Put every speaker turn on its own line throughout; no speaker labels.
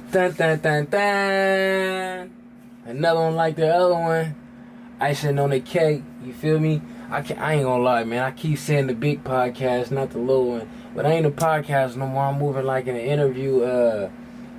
Dun, dun, dun, dun. Another one like the other one. Icing on the cake. You feel me? I ain't gonna lie, man. I keep saying the big podcast, not the little one. But I ain't a podcast no more. I'm moving like in an interview.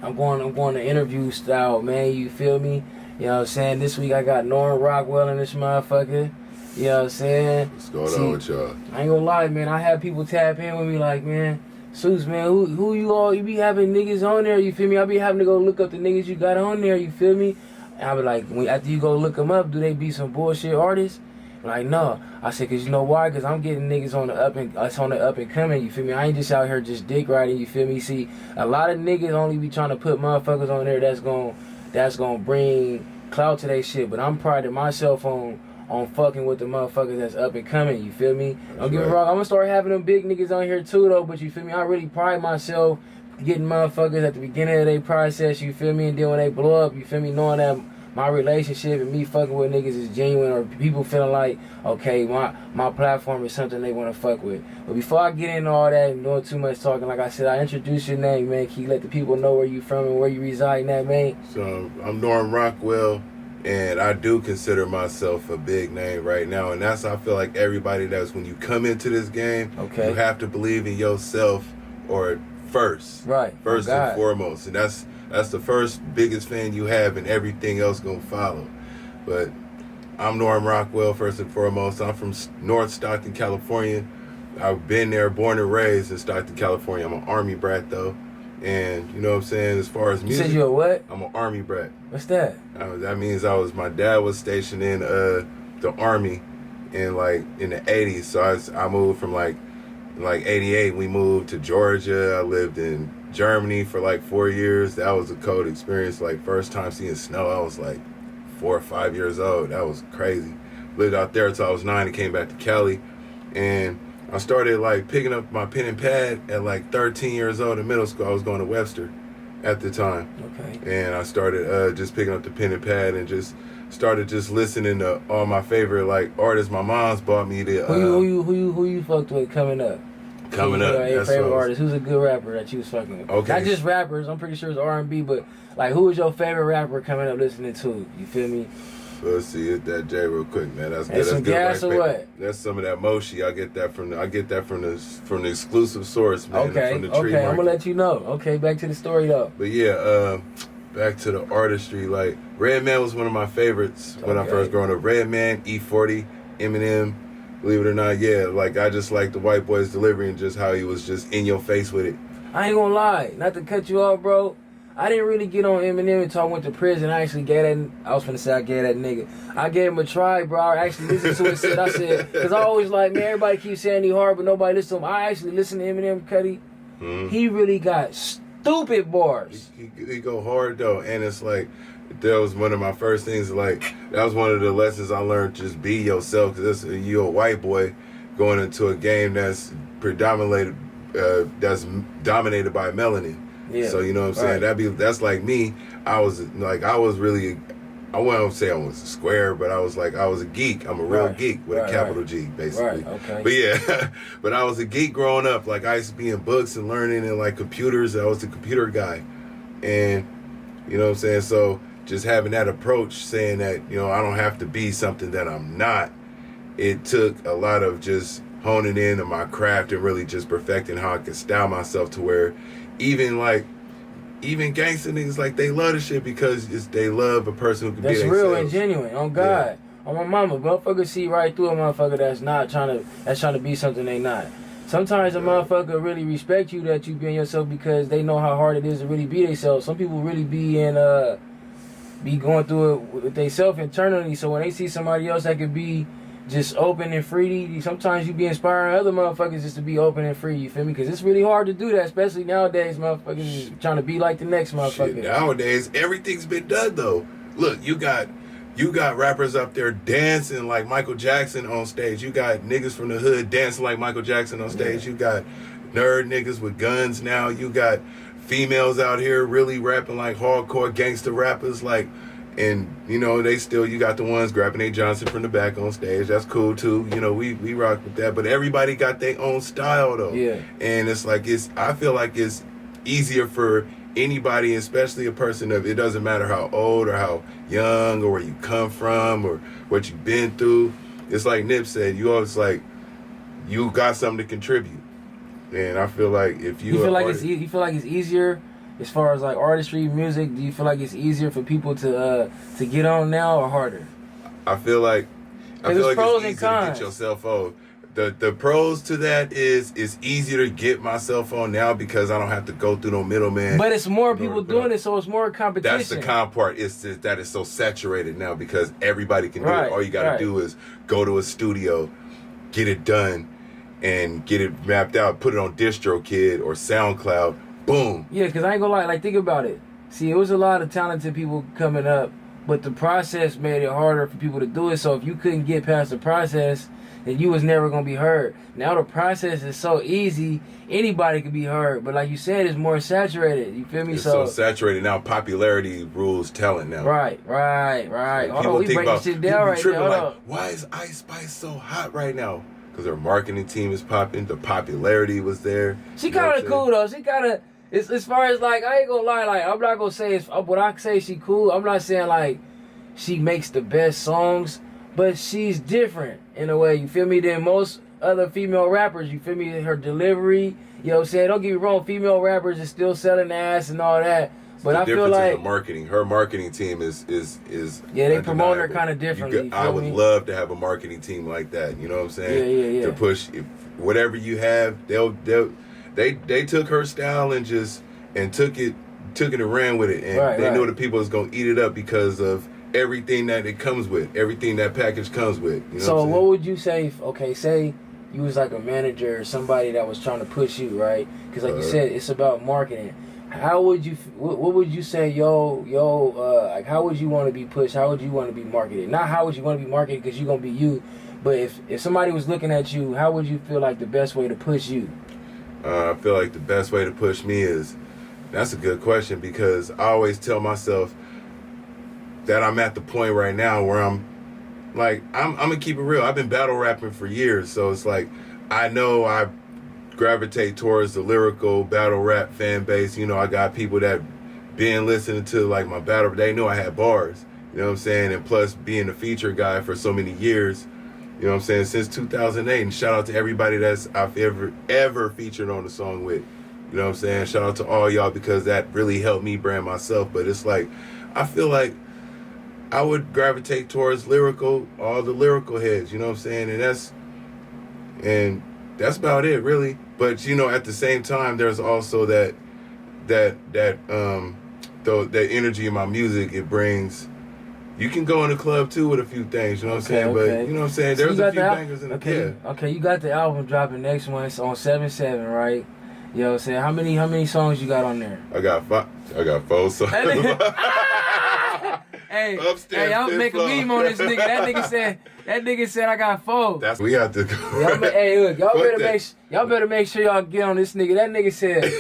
I'm going to interview style, man. You feel me? You know what I'm saying? This week I got Rockwell in this motherfucker. You know what I'm saying?
What's going on with y'all?
I ain't gonna lie, man. I have people tap in with me like, man, Suits, man, who you be having niggas on there, you feel me? I be having to go look up the niggas you got on there, you feel me? And I be like, after you go look them up, do they be some bullshit artists? Like, no. I said, cause you know why? Cause I'm getting niggas on the up and coming, you feel me? I ain't just out here just dick riding, you feel me? See, a lot of niggas only be trying to put motherfuckers on there that's gonna bring clout to their shit, but I'm priding myself on fucking with the motherfuckers that's up and coming, you feel me? Don't get me wrong, I'm gonna start having them big niggas on here too though, but you feel me? I really pride myself getting motherfuckers at the beginning of their process, you feel me? And then when they blow up, you feel me? Knowing that my relationship and me fucking with niggas is genuine, or people feeling like, okay, my platform is something they wanna fuck with. But before I get into all that and doing too much talking, like I said, I introduce your name, man. Can you let the people know where you from and where you reside in that, man?
So I'm Rockwell. And I do consider myself a big name right now. And that's, I feel like everybody does. When you come into this game, you have to believe in yourself or first.
Right.
First and foremost. And that's the first biggest fan you have, and everything else gonna follow. But I'm Rockwell, first and foremost. I'm from North Stockton, California. I've been there, born and raised in Stockton, California. I'm an Army brat, though. And, you know what I'm saying, as far as music.
You said you a what?
I'm an Army brat.
What's that?
That means my dad was stationed in the Army in the 80s. So I moved from like 88, we moved to Georgia. I lived in Germany for like 4 years. That was a cold experience. Like, first time seeing snow, I was like 4 or 5 years old. That was crazy. Lived out there until I was 9 and came back to Cali. And I started like picking up my pen and pad at like 13 years old in middle school. I was going to Webster at the time. Okay. And I started just picking up the pen and pad and just started just listening to all my favorite like artists. My mom's bought me the
who you fucked with coming up? Your favorite artist. Who's a good rapper that you was fucking with? Okay. Not just rappers. I'm pretty sure it's R&B, but like, who was your favorite rapper coming up listening to? You feel me?
Let's see, hit that J real quick, man. That's
good. Some gas or what?
That's some of that Moshi. I get that from the exclusive source, man.
Okay.
From the tree
I'm
market.
gonna let you know. Okay, back to the story though.
But yeah, back to the artistry. Like, Redman was one of my favorites when I first growing up. Redman, E40, Eminem. Believe it or not, yeah. Like, I just like the white boy's delivery and just how he was just in your face with it.
I ain't gonna lie, not to cut you off, bro. I didn't really get on Eminem until I went to prison. I actually gave that. I was finna say I gave that nigga. I gave him a try, bro. I actually listened to it. I said, because I always like, man, everybody keeps saying he hard, but nobody listens to him. I actually listened to Eminem, Cuddy. Mm-hmm. He really got stupid bars.
He go hard though, and it's like, that was one of my first things. Like, that was one of the lessons I learned. Just be yourself, because you're a white boy going into a game that's dominated by melanin. Yeah, so, you know what I'm saying? That's like me. I was really, I wouldn't say I was a square, but I was a geek. I'm a real geek with a capital G, basically. Okay. But yeah, but I was a geek growing up. Like, I used to be in books and learning and like computers. I was a computer guy. And, you know what I'm saying? So just having that approach, saying that, you know, I don't have to be something that I'm not. It took a lot of just honing in on my craft and really just perfecting how I could style myself to where even gangster niggas, like, they love the shit because they love a person who can be themselves.
That's real and genuine. On God. Yeah. On my mama. Motherfucker see right through a motherfucker that's trying to be something they not. Sometimes a motherfucker really respect you that you being yourself because they know how hard it is to really be themselves. Some people really be going through it with themselves internally, so when they see somebody else that could be just open and free, sometimes you be inspiring other motherfuckers just to be open and free, you feel me? Because it's really hard to do that, especially nowadays. Motherfuckers is trying to be like the next motherfucker.
Shit, nowadays, everything's been done, though. Look, you got rappers up there dancing like Michael Jackson on stage. You got niggas from the hood dancing like Michael Jackson on stage. Yeah. You got nerd niggas with guns now. You got females out here really rapping like hardcore gangster rappers, like. And, you know, you got the ones grabbing A. Johnson from the back on stage. That's cool, too. You know, we rock with that. But everybody got their own style, though. Yeah. And it's like, I feel like it's easier for anybody, especially a person of, it doesn't matter how old or how young or where you come from or what you've been through. It's like Nip said, you always like, you got something to contribute. And I feel like if you
feel like it's easier as far as like artistry, music, do you feel like it's easier for people to get on now or harder?
I feel like it's easier to get your cell phone. The pros to that is it's easier to get my cell phone now because I don't have to go through no middleman.
But it's more people doing it, so it's more competition.
That's the con part. It's that it's so saturated now because everybody can do it. All you got to do is go to a studio, get it done, and get it mapped out. Put it on DistroKid or SoundCloud. Boom.
Yeah, because I ain't gonna lie. Like, think about it. See, it was a lot of talented people coming up, but the process made it harder for people to do it. So if you couldn't get past the process, then you was never gonna be heard. Now the process is so easy, anybody can be heard. But like you said, it's more saturated. You feel me?
It's so saturated now. Popularity rules talent now.
Right.
Like,
Hold on, we breaking shit down right now.
Like, why is Ice Spice so hot right now? Because their marketing team is popping. The popularity was there.
She kind of cool though. She kind of. It's as far as like, I ain't gonna lie, like I'm not gonna say it's what I say she cool. I'm not saying like she makes the best songs, but she's different in a way, you feel me, than most other female rappers, you feel me, her delivery, you know what I'm saying? Don't get me wrong, female rappers is still selling ass and all that, but I feel like
the marketing, her marketing team is
yeah, they promote her kind of differently.
I would love to have a marketing team like that, you know what I'm saying?
Yeah.
To push whatever you have, They took her style and took it and ran with it, and they knew the people was gonna eat it up because of everything that it comes with, everything that package comes with. You know
so what would you say? Okay, say you was like a manager or somebody that was trying to push you, right? Because like you said, it's about marketing. How would you? What would you say, like how would you want to be pushed? How would you want to be marketed? Not how would you want to be marketed because you're gonna be you, but if somebody was looking at you, how would you feel like the best way to push you?
I feel like the best way to push me that's a good question because I always tell myself that I'm at the point right now where I'm gonna keep it real. I've been battle rapping for years, so it's like I know I gravitate towards the lyrical battle rap fan base. You know, I got people that been listening to like my battle. They knew I had bars. You know what I'm saying? And plus being a feature guy for so many years. You know what I'm saying? Since 2008. And shout out to everybody that's I've ever featured on the song with. You know what I'm saying? Shout out to all y'all because that really helped me brand myself. But it's like, I feel like I would gravitate towards all the lyrical heads. You know what I'm saying? And that's about it, really. But, you know, at the same time, there's also that energy in my music. It brings... You can go in the club too with a few things, you know what I'm saying? But you know what I'm saying? There's a few bangers in the
Okay, you got the album dropping next one. It's on 7/7, right? You know what I'm saying? How many songs you got on there?
I got 4 songs.
Hey, I'm making a meme on this nigga. That nigga said I got 4.
We have to go.
Hey, look, y'all better make sure y'all get on this nigga. That nigga said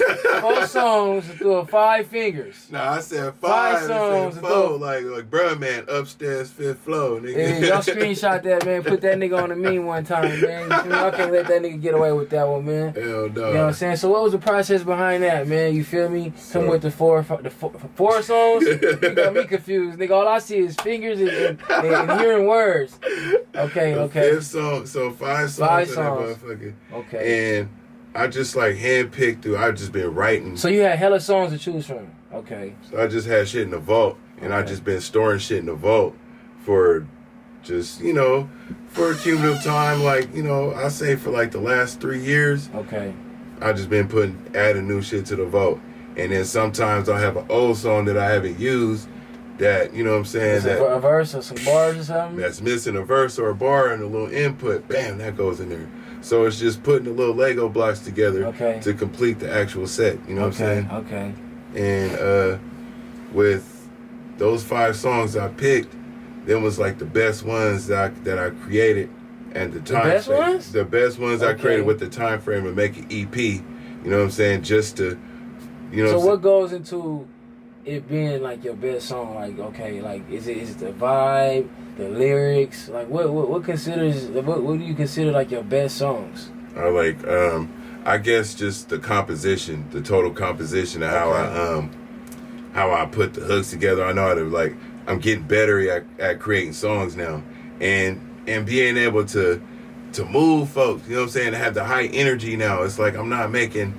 4 songs through 5 fingers.
Nah, I said 5 songs and 4. Like bruh, man, upstairs 5th floor, nigga.
Yeah, y'all screenshot that, man. Put that nigga on the meme one time, man. Y'all can't let that nigga get away with that one, man.
Hell no.
You know what I'm saying? So what was the process behind that, man? You feel me? Come with the 4 songs? You got me confused, nigga. All I see is fingers and hearing words. Okay.
5th song, so 5 songs.
5 songs.
Okay. And I just like handpicked through. I've just been writing.
So you had hella songs to choose from. Okay.
So I just had shit in the vault, and I just been storing shit in the vault for just, you know, for a cumulative time. Like, you know, I say for like the last 3 years.
Okay.
I just been adding new shit to the vault, and then sometimes I'll have an old song that I haven't used. That, you know what I'm saying? That
a verse or some bars or something?
That's missing a verse or a bar and a little input. Bam, that goes in there. So it's just putting the little Lego blocks together to complete the actual set. You know what I'm saying?
Okay.
And with those 5 songs I picked, them was like the best ones that I created at the time.
The best ones?
The best ones I created with the time frame to make an EP. You know what I'm saying? Just to, you know.
So what goes into it being like your best song? Like, okay, like is it the vibe, the lyrics? Like what do you consider like your best songs?
I guess just the composition, the total composition of how how I put the hooks together. I know how to, like, I'm getting better at creating songs now, and being able to move folks. You know what I'm saying? To have the high energy now. It's like I'm not making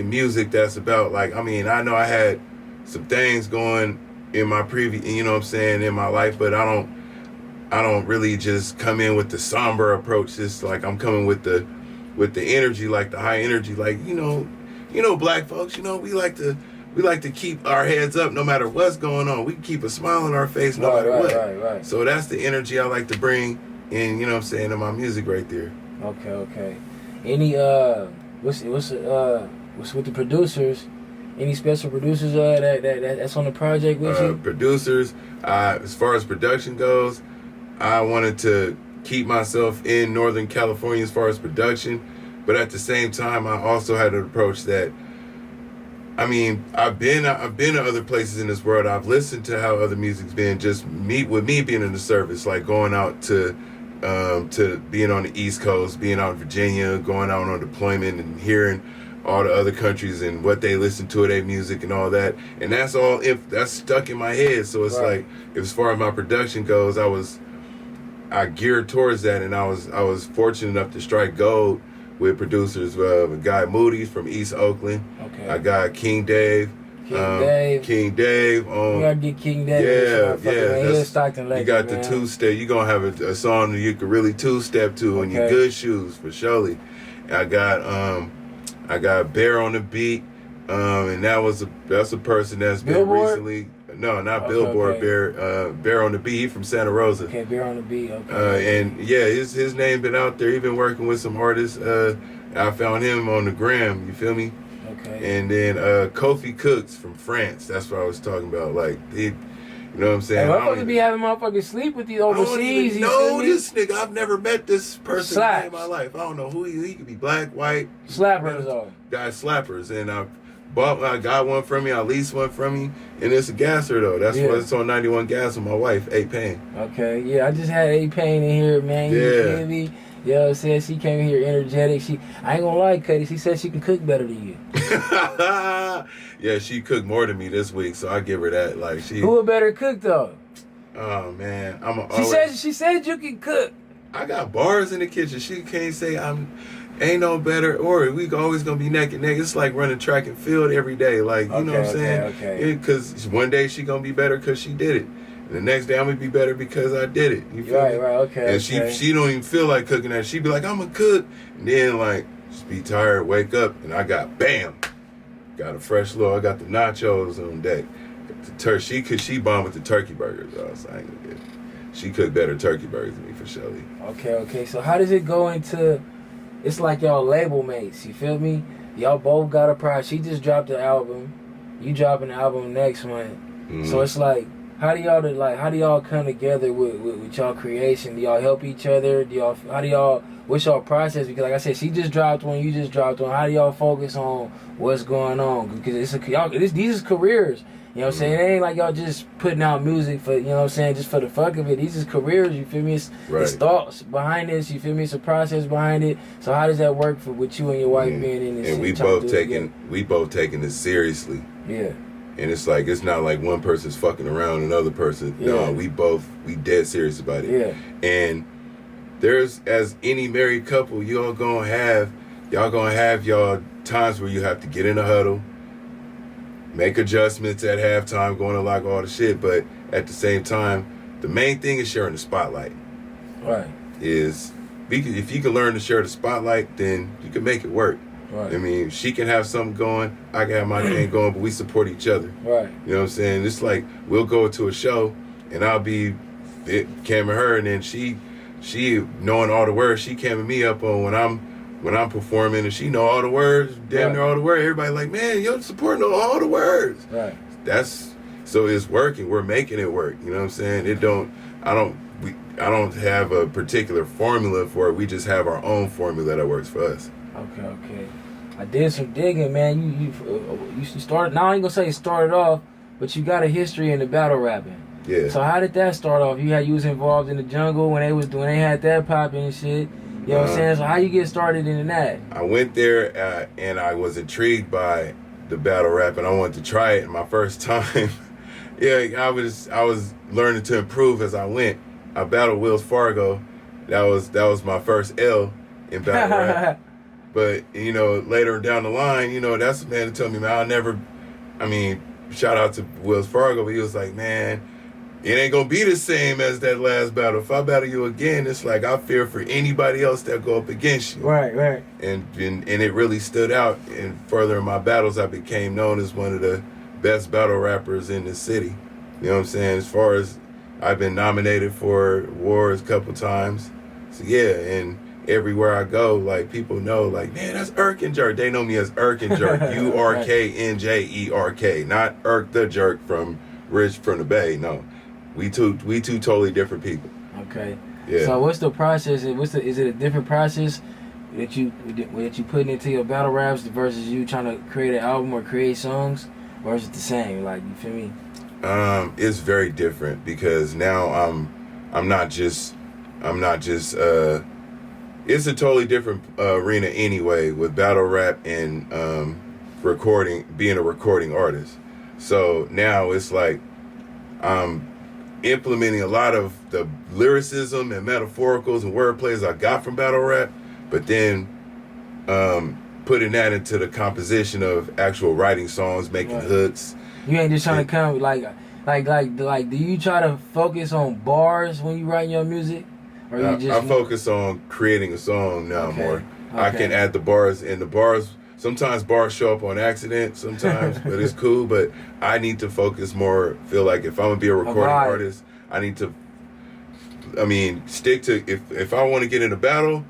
music that's about, like, I mean, I know I had some things going in my previous, you know what I'm saying, in my life, but I don't really just come in with the somber approach. It's like I'm coming with the energy, like the high energy, like, you know, black folks, you know, we like to keep our heads up no matter what's going on. We can keep a smile on our face no matter what. Right. So that's the energy I like to bring in, you know what I'm saying, in my music right there.
Okay. Any what's with the producers? Any special producers that's on the project with you?
Producers, as far as production goes, I wanted to keep myself in Northern California as far as production, but at the same time, I also had an approach that, I mean, I've been to other places in this world. I've listened to how other music's been. Just me being in the service, like going out to being on the East Coast, being out in Virginia, going out on deployment and hearing all the other countries and what they listen to, their music and all that. And that's all, if that's stuck in my head. So it's like, as far as my production goes, I geared towards that, and I was fortunate enough to strike gold with producers. A guy Moody's from East Oakland. Okay. I got King Dave. King Dave.
We gotta get King Dave.
Yeah.
Stockton legend,
you got the two-step. You gonna have a song that you can really two-step to in your good shoes for surely. I got Bear on the Beat, and that's a person that's been recently. No, not Billboard. Okay. Bear on the Beat. He from Santa Rosa.
Okay, Bear on the Beat. Okay.
And yeah, his name been out there. He been working with some artists. I found him on the gram. You feel me?
Okay.
And then Kofi Cooks from France. That's what I was talking about. Like you know what I'm saying?
Hey, motherfuckers be having motherfuckers sleep with these overseas.
I don't even know this nigga. I've never met this person in my life. I don't know who he could be. Black, white.
Slappers though.
Guys, slappers. And I got one from you. I leased one from you. And it's a gasser though. That's why it's on 91 gas with my wife, A-Pain.
Okay, yeah. I just had A-Pain in here, man. You feel me? You know what I'm saying? She came in here energetic. I ain't gonna lie, Cuddy. She said she can cook better than you.
Yeah, she cooked more than me this week, so I give her that. Like
who a better cook though?
Oh man,
She said you can cook.
I got bars in the kitchen. She can't say ain't no better, or we always gonna be neck and neck. It's like running track and field every day. Like you know what I'm saying?
Okay.
Because one day she gonna be better because she did it. And the next day I'm gonna be better because I did it. You feel me?
Right, okay.
And she don't even feel like cooking that. She be like, I'm gonna cook. And then like just be tired, wake up, and I got a fresh load. I got the nachos on deck. She bombed with the turkey burgers. So I ain't gonna get it. She cooked better turkey burgers than me for sure.
Okay. So how does it go into? It's like y'all label mates. You feel me? Y'all both got a prize. She just dropped the album. You dropping the album next month. Mm-hmm. So it's like, how do y'all come together with y'all creation? Do y'all help each other? What's y'all process? Because like I said, she just dropped one, you just dropped one. How do y'all focus on what's going on? Because these is careers. You know what I'm saying? It ain't like y'all just putting out music for, you know what I'm saying, just for the fuck of it. These is careers, you feel me? It's thoughts behind this, you feel me? It's a process behind it. So how does that work with you and your wife being in this?
And we both taking this seriously.
Yeah.
And it's like, it's not like one person's fucking around another person. Yeah. No, we dead serious about it.
Yeah.
And there's, as any married couple, y'all gonna have y'all times where you have to get in a huddle, make adjustments at halftime, going to like all the shit, but at the same time, the main thing is sharing the spotlight.
Right.
If you can learn to share the spotlight, then you can make it work.
Right.
I mean, she can have something going, I can have my thing going, but we support each other.
Right.
You know what I'm saying? It's like we'll go to a show and I'll be camming her, and then she knowing all the words, she camming me up on when I'm performing, and she know all the words, damn near all the words. Everybody like, man, your support know all the words.
Right.
So it's working. We're making it work. You know what I'm saying? I don't have a particular formula for it. We just have our own formula that works for us.
Okay. I did some digging, man. You started. Now I ain't gonna say it started off, but you got a history in the battle rapping.
Yeah.
So how did that start off? You was involved in the jungle when they had that popping and shit. You know what I'm saying? So how you get started in that?
I went there and I was intrigued by the battle rap, and I wanted to try it. And my first time, I was learning to improve as I went. I battled Wells Fargo. That was my first L in battle rap. But later down the line, that's the man that told me, man, shout out to Wells Fargo, but he was like, man, it ain't gonna be the same as that last battle. If I battle you again, it's like I fear for anybody else that go up against you.
Right.
And it really stood out. And further in my battles, I became known as one of the best battle rappers in the city. You know what I'm saying? As far as I've been nominated for awards a couple times. So and everywhere I go, like, people know, like, man, that's Urk and Jerk. They know me as Urk and Jerk, URKNJERK, not Urk the Jerk from the Bay. No. We two totally different people.
Okay.
Yeah.
So what's the process? Is it a different process that you putting into your battle raps versus you trying to create an album or create songs, or is it the same? Like, you feel me?
It's very different because now I'm not just it's a totally different arena anyway with battle rap and being a recording artist. So now it's like implementing a lot of the lyricism and metaphoricals and wordplays I got from battle rap, but then putting that into the composition of actual writing songs, making hooks.
You ain't just trying to come like do you try to focus on bars when you write your music? Or you just
I focus on creating a song now more.
Okay.
I can add the bars, and the bars, sometimes bars show up on accident sometimes, but it's cool. But I need to focus more, feel like if I'm going to be a recording artist, I need to, stick to, if I want to get in a battle,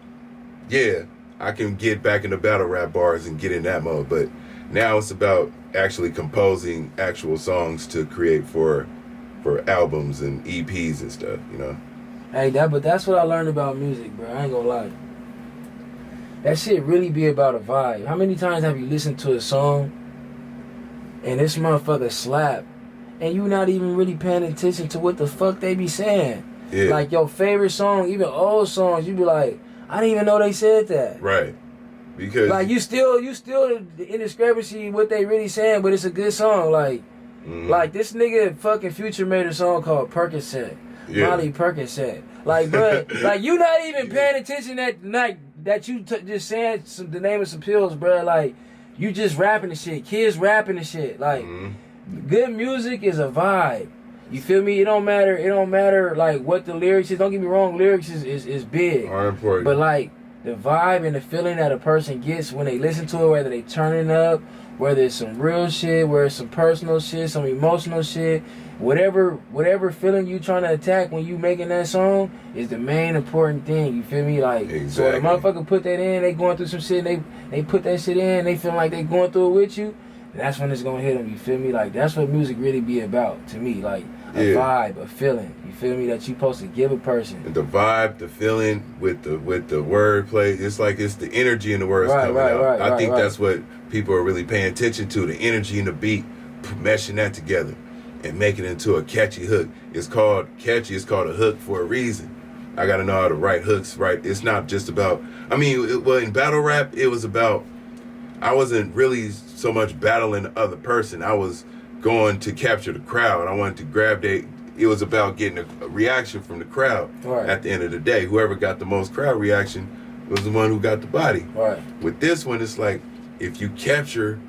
I can get back into battle rap bars and get in that mode. But now it's about actually composing actual songs to create for albums and EPs and stuff,
Hey, but that's what I learned about music, bro. I ain't gonna lie. That shit really be about a vibe. How many times have you listened to a song and this motherfucker slap and you not even really paying attention to what the fuck they be saying?
Yeah.
Like your favorite song, even old songs, you be like, I didn't even know they said that.
Right. Because
like you still in discrepancy what they really saying, but it's a good song. Like this nigga fucking Future made a song called Percocet. Yeah. Molly Percocet. Like, bro, like you not even paying attention that you just saying the name of some pills, bro. Like, you just rapping the shit. Kids rapping the shit. Like, good music is a vibe. You feel me? It don't matter like what the lyrics is. Don't get me wrong, lyrics is big.
Are important.
But like the vibe and the feeling that a person gets when they listen to it, whether they turn it up, whether it's some real shit, whether it's some personal shit, some emotional shit, whatever feeling you trying to attack when you making that song is the main important thing. You feel me? Like,
exactly.
So the motherfucker put that in, they going through some shit, they put that shit in, they feel like they going through it with you, and that's when it's gonna hit them. You feel me? Like, that's what music really be about to me. Like a vibe, a feeling. You feel me? That you supposed to give a person.
And the vibe, the feeling with the wordplay. It's like it's the energy in the words coming out. I think that's what people are really paying attention to, the energy in the beat, meshing that together and making it into a catchy hook. It's called catchy, it's called a hook for a reason. I gotta know how to write hooks, right? It's not just about, in battle rap, it was about, I wasn't really so much battling the other person. I was going to capture the crowd. I wanted to it was about getting a reaction from the crowd.
Right.
At the end of the day. Whoever got the most crowd reaction was the one who got the body.
Right.
With this one, it's like, if you capture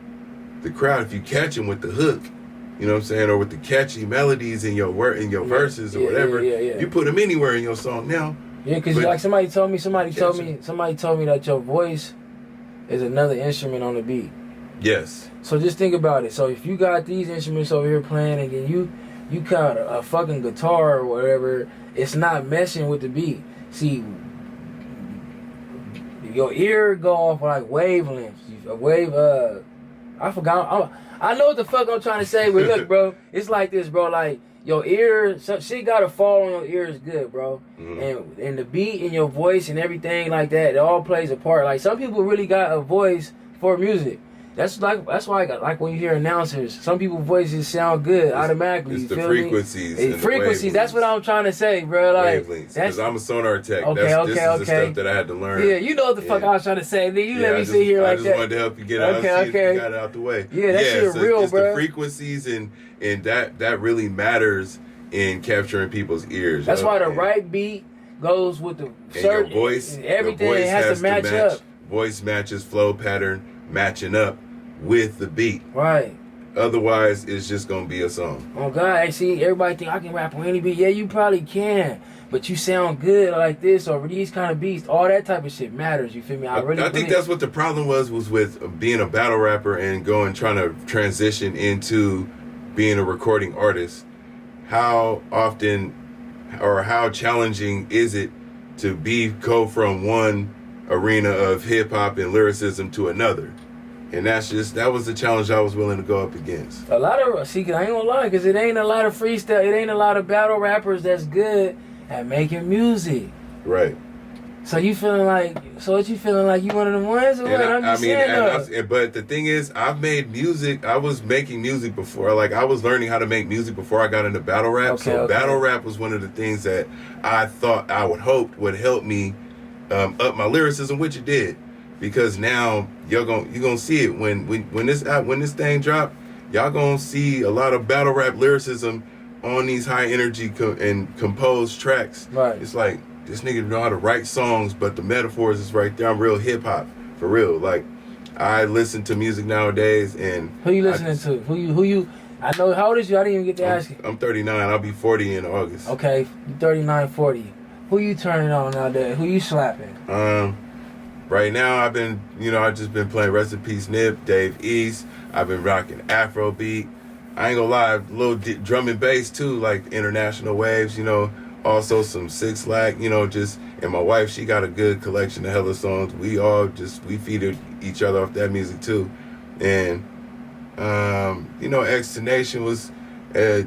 the crowd, if you catch them with the hook, you know what I'm saying, or with the catchy melodies in your verses or whatever, you put them anywhere in your song now.
Yeah, because like somebody told me that your voice is another instrument on the beat.
Yes.
So just think about it. So if you got these instruments over here playing and then you got a fucking guitar or whatever, it's not meshing with the beat. See, your ear go off like wavelengths. A wave, I forgot. I know what the fuck I'm trying to say, but look, bro, it's like this, bro. Like, your ear, shit gotta fall on your ears good, bro. And the beat and your voice and everything like that, it all plays a part. Like, some people really got a voice for music. That's why I got, like when you hear announcers, some people's voices sound good automatically.
It's the frequencies.
And frequencies. That's what I'm trying to say, bro. Like,
because I'm a sonar tech.
Okay,
this is the stuff that I had to learn.
Yeah, you know what the fuck I was trying to say. Then you let me sit here like that.
I just wanted to help you get out. Okay. You got it out the way.
Yeah, that shit real,
it's
bro.
The frequencies and that really matters in capturing people's ears.
That's why the right beat goes with the certain
voice.
Everything has to match up.
Voice matches, flow pattern matching up with the beat.
Right.
Otherwise, it's just gonna be a song.
Oh God, I see everybody think I can rap on any beat. Yeah, you probably can, but you sound good like this or these kind of beats. All that type of shit matters. You feel me?
I think that's what the problem was with being a battle rapper and trying to transition into being a recording artist. How often or how challenging is it to go from one arena of hip hop and lyricism to another? And that was the challenge I was willing to go up against.
A lot of, I ain't gonna lie, because it ain't a lot of freestyle, it ain't a lot of battle rappers that's good at making music.
Right.
So what you feeling like you one of them ones or what?
But the thing is, I've made music. I was making music before. Like, I was learning how to make music before I got into battle rap. Battle rap was one of the things that I thought I would hope would help me up my lyricism, which it did. Because now you're gonna see it when this thing drop, y'all gonna see a lot of battle rap lyricism on these high energy and composed tracks.
Right.
It's like, this nigga know how to write songs, but the metaphors is right there. I'm real hip hop for real. Like, I listen to music nowadays, and
who you listening to? Who you? I know. How old is you? I didn't even get to ask you.
I'm 39. I'll be 40 in August.
Okay, 39, 40. Who you turning on nowadays? Who you slapping?
Right now, I've just been playing Rest in Peace Nip, Dave East. I've been rocking Afrobeat. I ain't gonna lie, a little drum and bass too, like International Waves, also some 6 Lack, and my wife, she got a good collection of hella songs. We feed each other off that music too. And, X Nation was a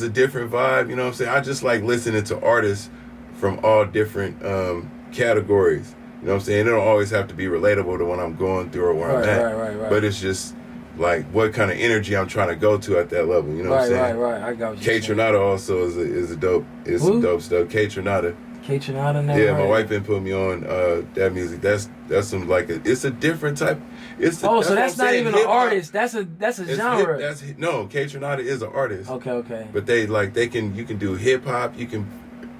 different vibe, you know what I'm saying? I just like listening to artists from all different categories. You know what I'm saying? It don't always have to be relatable to what I'm going through or where I'm at.
Right.
But it's just like what kind of energy I'm trying to go to at that level. You know what I'm saying?
Right. I got what
you're saying. K Tronada also is some dope stuff. K Tronada.
Yeah,
my wife been putting me on that music. That's some it's a different type.
So that's not even an artist. That's a genre.
K Tronada is an artist.
Okay.
But you can do hip hop. You can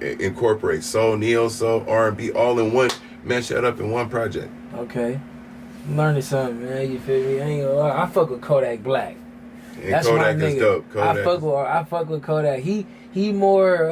incorporate soul, neo soul, R&B, all in one. Mash that up in one project.
Okay. I'm learning something, man. You feel me? I ain't gonna lie. I fuck with Kodak Black.
And that's Kodak my nigga. Is dope.
I fuck with Kodak. He more.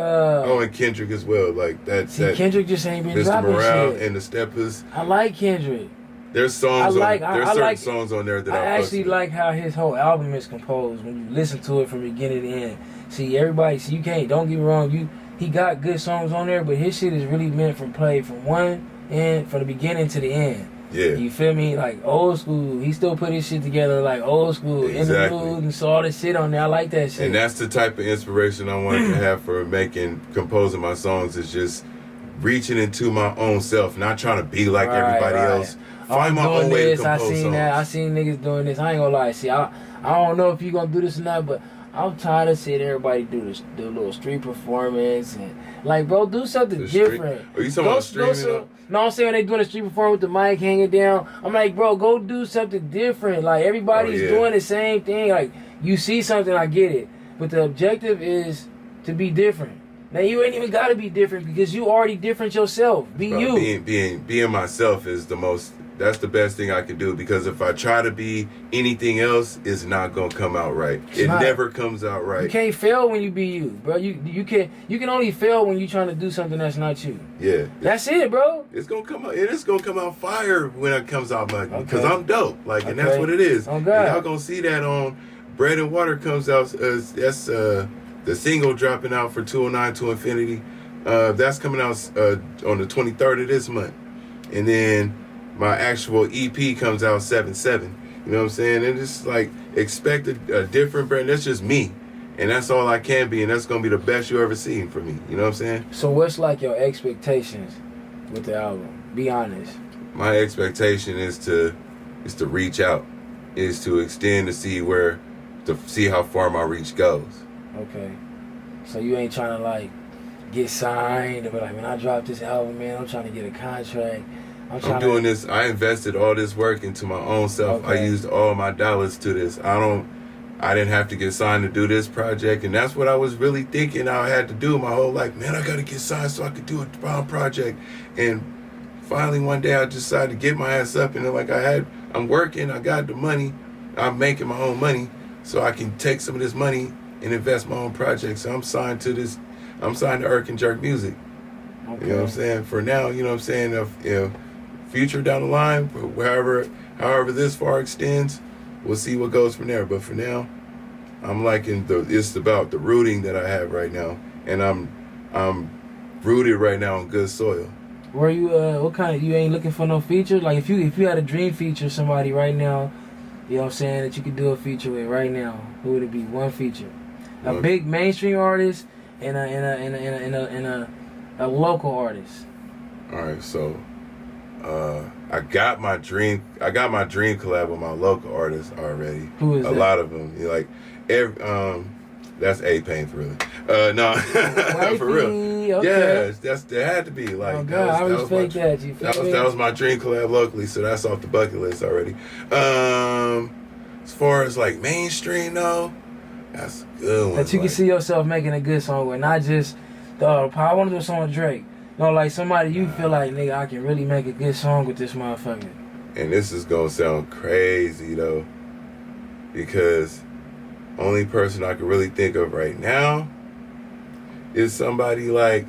And Kendrick as well. Like that.
Kendrick just ain't been
Mr.
dropping
Morale
shit.
and the Steppers.
I like Kendrick.
There's songs. There's certain songs on there that I
actually like how his whole album is composed. When you listen to it from beginning to end, you can't. Don't get me wrong. He got good songs on there, but his shit is really meant for play from one end, from the beginning to the end.
Yeah.
You feel me? Like old school. He still put his shit together like old school.
Exactly.
Interlude and saw all the shit on there. I like that shit.
And that's the type of inspiration I wanted to have for composing my songs, is just reaching into my own self, not trying to be like everybody else. Find my own way to compose songs.
I seen niggas doing this. I ain't gonna lie. See, I don't know if you gonna do this or not, but I'm tired of seeing everybody do the little street performance and like, bro, do something different.
Are you talking about streaming?
No, I'm saying they doing a street performance with the mic hanging down. I'm like, bro, go do something different. Like, everybody's doing the same thing. Like, you see something, I get it, but the objective is to be different. Now you ain't even gotta be different because you already different yourself. Be you.
Being myself is that's the best thing I can do, because if I try to be anything else, it's not gonna come out right. It never comes out right.
You can't fail when you be you, bro. You can only fail when you trying to do something that's not you.
Yeah.
That's it, bro.
It's gonna come out. It's gonna come out fire when it comes out, because I'm dope. And that's what it is.
Oh, God.
And y'all gonna see that on Bread and Water comes out. That's the single dropping out for 209 to Infinity. That's coming out on the 23rd of this month, and then my actual EP comes out 7/7. You know what I'm saying? And it's like, expect a different brand. That's just me. And that's all I can be. And that's going to be the best you ever seen for me. You know what I'm saying?
So what's like your expectations with the album? Be honest.
My expectation is to is to reach out, is to extend to see how far my reach goes.
Okay. So you ain't trying to like get signed, but like when I drop this album, man, I'm trying to get a contract. I'm doing
this. I invested all this work into my own self. Okay. I used all my dollars to this. I didn't have to get signed to do this project, and that's what I was really thinking I had to do my whole life. Man, I got to get signed so I could do a bomb project. And finally one day I decided to get my ass up, and I'm working, I got the money, I'm making my own money, so I can take some of this money and invest my own project. So I'm signed to Irk and Jerk Music. Okay. You know what I'm saying? For now, you know what I'm saying? If future down the line, however this far extends, we'll see what goes from there. But for now, I'm liking it's about the rooting that I have right now, and I'm rooted right now on good soil.
Where you what kind of, you ain't looking for no feature? Like if you had a dream feature somebody right now, you know what I'm saying, that you could do a feature with right now, who would it be? One feature. A big mainstream artist and a local artist.
All right, so I got my dream collab with my local artists already.
Who is
that? A lot of them. Like that's A-Pain for really. No, for real.
Okay.
Yeah, that had to be like.
Oh God, I respect that. You feel me?
That was my dream collab locally, so that's off the bucket list already. As far as like mainstream though, that's a good one.
That you can see yourself making a good song with, not just I want to do a song with Drake. No, like somebody you feel like, nigga, I can really make a good song with this motherfucker.
And this is gonna sound crazy though, because only person I can really think of right now is somebody like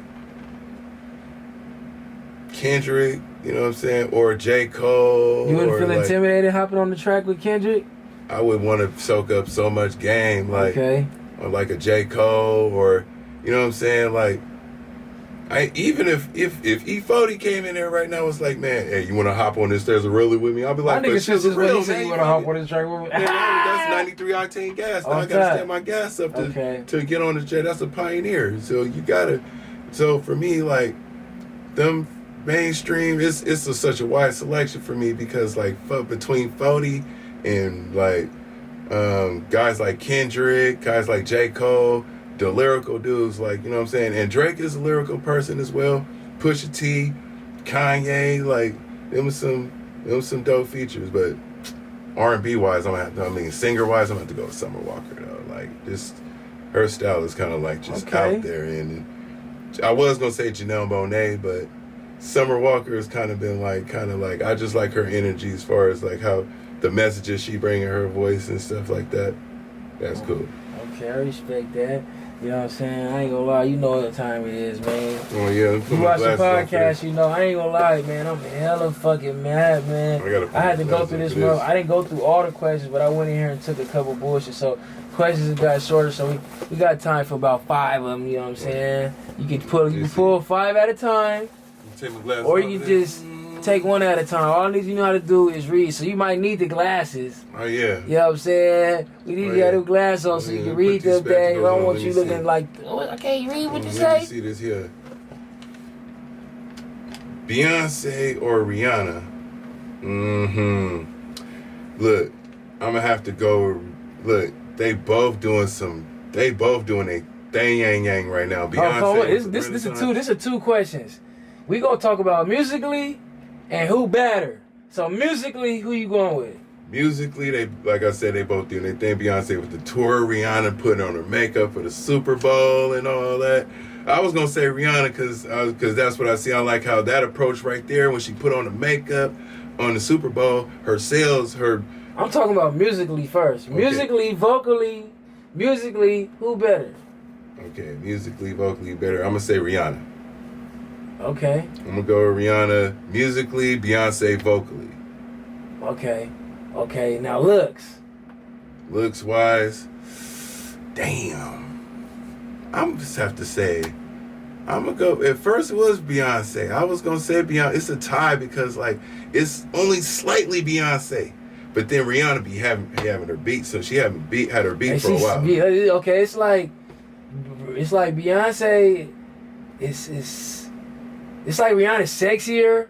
Kendrick, you know what I'm saying, or J. Cole.
You wouldn't feel intimidated hopping on the track with Kendrick?
I would want to soak up so much game, like,
okay.
Or like a J. Cole, or you know what I'm saying, like. Even if E40 came in there right now, was like, man, hey, you want to hop on this There's a Really with me? I'll be like,
but shit's real, man. You want to hop on this track with me?
That's 93 octane gas. Now I got to stand my gas up to get on the jet. That's a pioneer. So you got to. So for me, like, them mainstream, it's such a wide selection for me because, like, between 40 and, like, guys like Kendrick, guys like J. Cole, the lyrical dudes, like, you know what I'm saying? And Drake is a lyrical person as well. Pusha T, Kanye, like, them was some dope features. But R&B wise, singer wise, I'm gonna have to go with Summer Walker though. Like, just her style is kind of like just out there. And I was gonna say Janelle Monáe, but Summer Walker has kind of like I just like her energy as far as like how the messages she bring in her voice and stuff like that. That's cool.
Okay, I respect that. You know what I'm saying? I ain't gonna lie, you know what time it is, man.
Oh yeah,
you watch the podcast, you know, I ain't gonna lie, man. I'm hella fucking mad, man. I had to go through this month. I didn't go through all the questions, but I went in here and took a couple bullshit. So questions got shorter, so we got time for about 5 of them. You know what I'm saying? You can pull 5 at a time, or you can just take 1 at a time. All you know how to do is read. So you might need the glasses.
Oh yeah.
You know what I'm saying? We need to get new glasses on so you can read the day. I don't want you looking like, I can't read what you say.
Let me see this here. Beyonce or Rihanna? Look, I'm gonna have to go. Look, they both doing a thing yang right now. Beyonce.
This are 2 questions. We gonna talk about musically and who better. So musically, who you going with?
Musically, they, like I said, they both doing their thing. Beyonce with the tour, Rihanna putting on her makeup for the Super Bowl and all that. I was gonna say Rihanna because that's what I see. I like how that approach right there when she put on the makeup on the Super Bowl, her sales, her.
I'm talking about musically first. Okay. Musically, vocally, who better?
Okay, musically, vocally better. I'm gonna say Rihanna.
Okay.
I'm gonna go with Rihanna musically, Beyonce vocally.
Okay. Now looks
wise, damn. I'm just have to say, I'm gonna go. At first it was Beyonce. I was gonna say Beyonce. It's a tie because like it's only slightly Beyonce, but then Rihanna be having her beat, so she had her beat for a while.
Okay, it's like Beyonce. It's like Rihanna's sexier,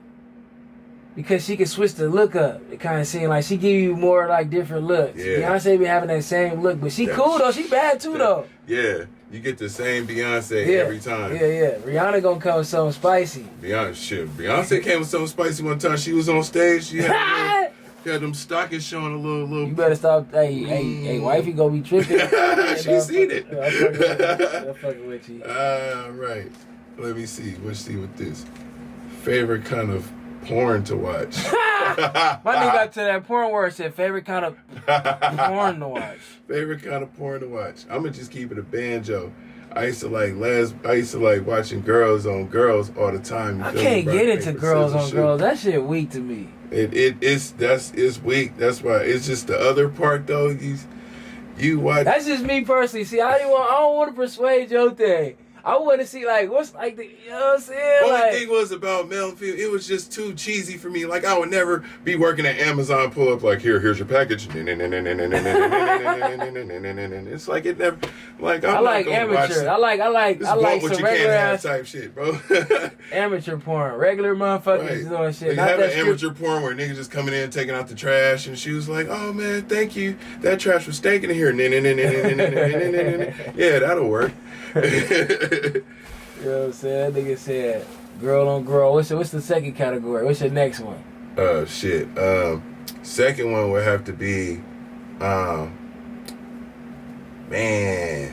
because she can switch the look up. It kind of seems like she give you more like different looks. Yeah. Beyonce be having that same look, but she cool though. She bad too though.
Yeah, you get the same Beyonce every time.
Yeah. Rihanna gonna come with something spicy.
Beyonce came with something spicy one time. She was on stage. She had them stockings showing a little.
You better stop. Hey, wifey gonna be tripping.
She seen it.
I'm fucking with you.
Right. Let me see. Let's see what this. Favorite kind of porn to watch.
My nigga got to that porn word, said favorite kind of porn to watch.
Favorite kind of porn to watch. I'm gonna just keep it a banjo. I used to like watching girls on girls all the time.
I can't get into girls on girls. That shit weak to me.
It's weak. That's why it's just the other part though. You watch.
That's just me personally. See, I don't want to persuade your thing. I want to see, like, what's, like, you know what I'm saying?
Only thing was about male and female, it was just too cheesy for me. Like, I would never be working at Amazon, pull up, like, here's your package. It's like, it never, like, I
like amateur. I like some regular ass
type shit, bro.
Amateur porn. Regular motherfuckers doing shit.
Like, have an amateur porn where niggas just coming in, taking out the trash, and she was like, oh, man, thank you. That trash was stinking in here. Yeah, that'll work.
You know what I'm saying? That nigga said girl on girl. What's the second category? What's your next one?
Shit. Second one would have to be man.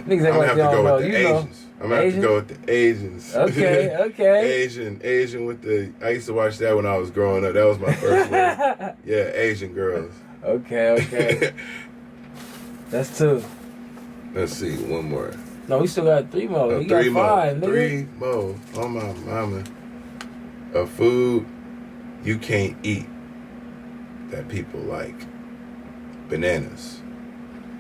Niggas
I'm gonna have to go with the
Asians.
I'm gonna have to go with the Asians.
Okay.
Asian with the I used to watch that when I was growing up. That was my first one. Yeah, Asian girls.
Okay. That's two.
Let's see, one more.
No, we still got three more. We got five, nigga.
Three more. Oh my mama. A food you can't eat that people like. Bananas.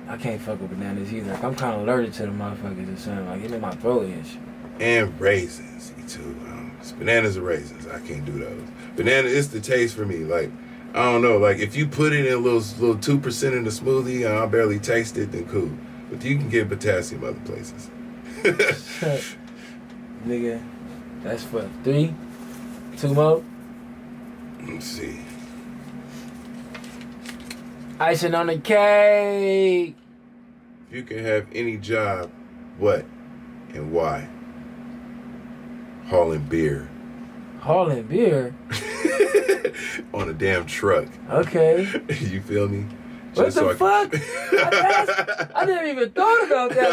I can't fuck with bananas either. I'm kind of allergic to the motherfuckers or something. Like, it in my throat and shit.
And raisins, me too. It's bananas and raisins. I can't do those. Banana, it's the taste for me. Like, I don't know. Like, if you put it in a little 2% in the smoothie and I barely taste it, then cool. But you can get potassium other places.
Nigga, that's for 3. 2 more.
Let's see.
Icing on the cake.
If you can have any job, what and why? Hauling beer.
Hauling beer?
On a damn truck.
Okay.
You feel me?
What the fuck? I never even thought about that.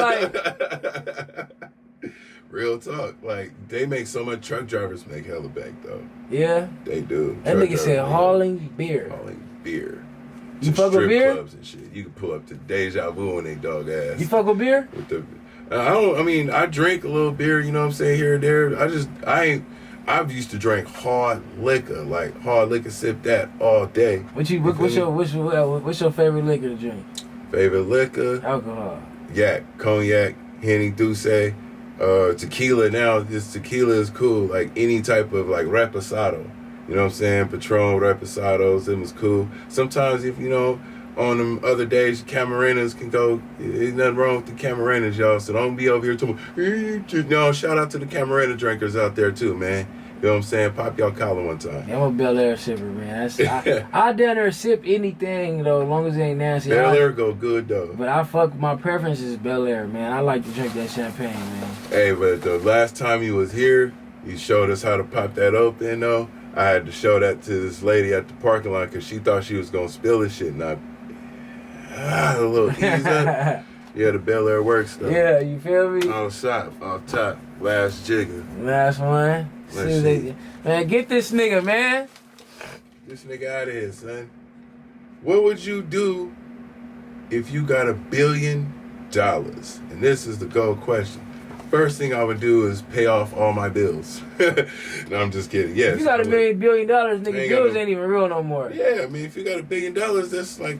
Like,
real talk. Like, they make so much. Truck drivers make hella bank though.
Yeah.
They do.
That nigga said hauling beer.
Hauling beer.
You fuck with beer?
Clubs and shit. You can pull up to Deja Vu and they dog ass.
You fuck with beer?
With the, I drink a little beer. You know what I'm saying, here and there. I've used to drink hard liquor, sip that all day.
What's your favorite liquor to drink?
Favorite liquor?
Alcohol.
Yak, cognac, Henny, Douce, tequila. Now this tequila is cool. Like any type of like reposado. You know what I'm saying? Patron, reposados, it was cool. Sometimes if on them other days, Camarenas can go. Ain't nothing wrong with the Camarenas, y'all. So don't be over here talking. No, shout out to the Camarena drinkers out there too, man. You know what I'm saying? Pop y'all collar one time.
Yeah, I'm a Bel Air sipper, man. I down there sip anything though, as long as it ain't nasty.
Bel Air go good though.
But my preference is Bel Air, man. I like to drink that champagne, man.
Hey, but the last time you was here, you showed us how to pop that open though. I had to show that to this lady at the parking lot because she thought she was gonna spill this shit, and a little ease up. Yeah, the Bel Air works though.
Yeah, you feel me?
Off top, last jigger.
Last one.
Let's see.
Man, get this nigga, man.
This nigga out of here, son. What would you do if you got $1 billion? And this is the gold question. First thing I would do is pay off all my bills. No, I'm just kidding. Yes.
If you got $1 billion, nigga, bills ain't even real no more.
Yeah, I mean, if you got $1 billion,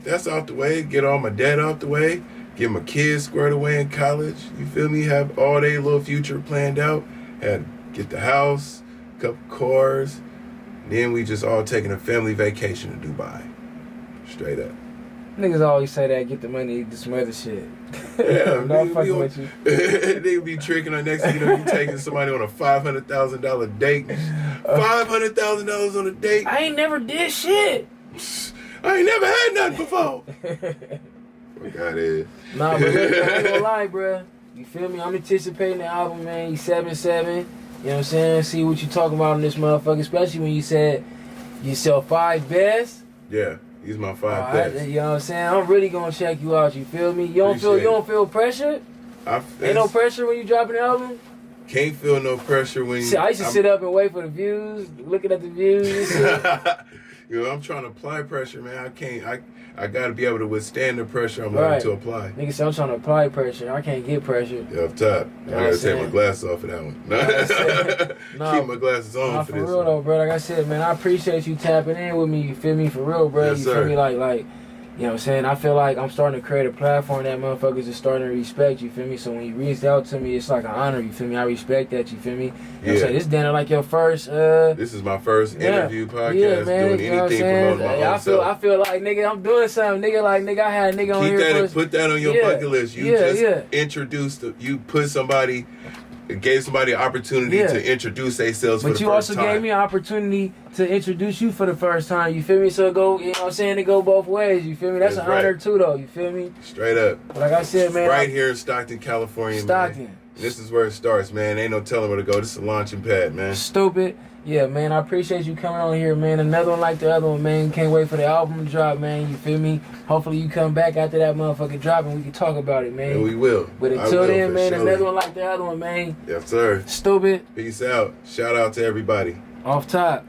that's out the way. Get all my debt out the way. Get my kids squared away in college. You feel me? Have all their little future planned out. Had get the house, couple cars. Then we just all taking a family vacation to Dubai. Straight up.
Niggas always say that, get the money, do some other shit.
Yeah,
no fucking with you.
They be tricking on next thing you know, you taking somebody on a $500,000 date. $500,000 on a date.
I ain't never did shit.
I ain't never had nothing before. Fuck out here.
Nah, but look, I ain't gonna lie, bro. You feel me? I'm anticipating the album, man. You 7-7. You know what I'm saying? See what you talking about in this motherfucker, especially when you said you sell 5 best.
Yeah, these my 5 best.
You know what I'm saying? I'm really gonna check you out. You feel me? You don't feel pressure? Ain't no pressure when you dropping the album?
Can't feel no pressure when you...
I used to sit up and wait for the views, looking at the views.
You know, I'm trying to apply pressure, man. I gotta be able to withstand the pressure I'm going to apply.
Nigga said I'm trying to apply pressure. I can't get pressure.
Yeah, up top. I gotta take my glasses off for that one. Keep my glasses on for this.
For real though, bro. Like I said, man, I appreciate you tapping in with me. You feel me? For real, bro.
Yes,
you
sir.
feel me? Like, you know what I'm saying? I feel like I'm starting to create a platform that motherfuckers is starting to respect, you feel me? So when you reached out to me, it's like an honor, you feel me? I respect that, you feel me? You know what I'm saying? This dinner like your first
This is my first interview podcast, doing anything promoting my own self.
I feel like, nigga, I'm doing something. Nigga, I had a nigga on here
Put that on your bucket list. You introduced, you put somebody... It gave somebody an opportunity to introduce themselves for the first time. But you also gave me
an opportunity to introduce you for the first time, you feel me? So it go, you know what I'm saying, it go both ways, you feel me? That's an honor too, though, you feel me?
Straight up.
But like I said, man.
Right here in Stockton, California, man. This is where it starts, man. Ain't no telling where to go. This is a launching pad, man.
Stupid. Yeah, man, I appreciate you coming on here, man. Another one like the other one, man. Can't wait for the album to drop, man. You feel me? Hopefully you come back after that motherfucking drop and we can talk about it, man.
And we will.
But until then, man, another one like the other one, man.
Yes, sir.
Stupid.
Peace out. Shout out to everybody.
Off top.